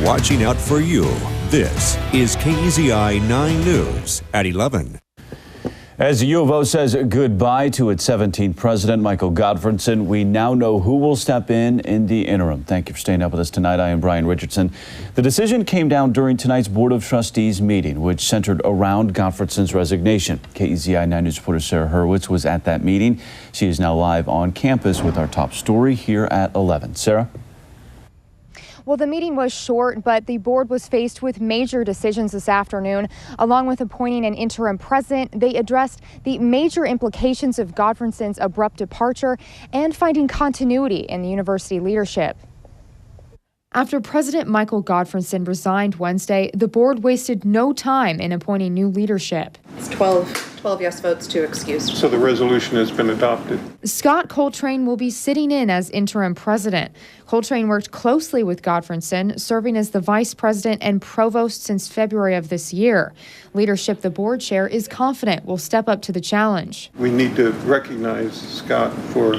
watching out for you. This is KEZI 9 News at 11. As the U of O says goodbye to its 17th president, Michael Godfredson, we now know who will step in the interim. Thank you for staying up with us tonight. I am Brian Richardson. The decision came down during tonight's Board of Trustees meeting, which centered around Godfredson's resignation. KEZI 9 News reporter Sarah Hurwitz was at that meeting. She is now live on campus with our top story here at 11. Sarah? Well, the meeting was short, but the board was faced with major decisions this afternoon. Along with appointing an interim president, they addressed the major implications of Godfredson's abrupt departure and finding continuity in the university leadership. After President Michael Godfredson resigned Wednesday, the board wasted no time in appointing new leadership. It's 12 yes votes to excuse. So the resolution has been adopted. Scott Coltrane will be sitting in as interim president. Coltrane worked closely with Godfredson, serving as the vice president and provost since February of this year. Leadership the board chair is confident will step up to the challenge. We need to recognize Scott for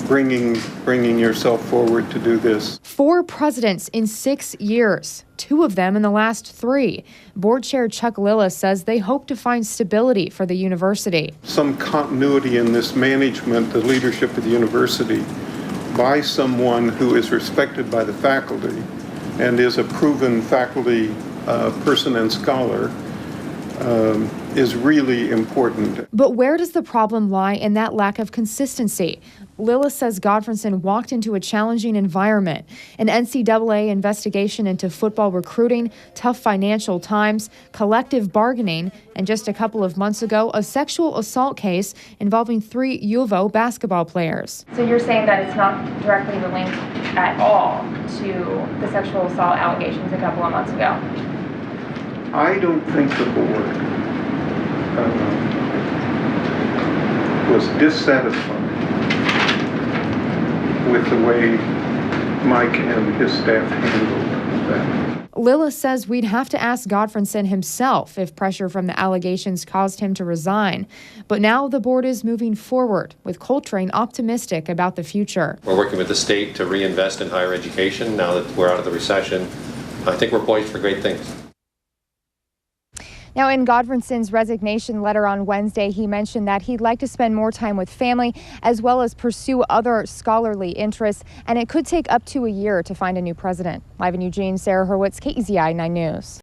bringing yourself forward to do this. 4 presidents in 6 years, 2 of them in the last 3. Board Chair Chuck Lillis says they hope to find stability for the university. Some continuity in this management, the leadership of the university, by someone who is respected by the faculty and is a proven faculty person and scholar, is really important. But where does the problem lie in that lack of consistency? Lillis says Godfredson walked into a challenging environment, an NCAA investigation into football recruiting, tough financial times, collective bargaining, and just a couple of months ago, a sexual assault case involving 3 U of O basketball players. So you're saying that it's not directly linked at all to the sexual assault allegations a couple of months ago? I don't think the board was dissatisfied with the way Mike and his staff handled that. Lillis says we'd have to ask Godfredson himself if pressure from the allegations caused him to resign. But now the board is moving forward, with Coltrane optimistic about the future. We're working with the state to reinvest in higher education now that we're out of the recession. I think we're poised for great things. Now, in Godfredson's resignation letter on Wednesday, he mentioned that he'd like to spend more time with family as well as pursue other scholarly interests, and it could take up to a year to find a new president. Live in Eugene, Sarah Hurwitz, KEZI 9 News.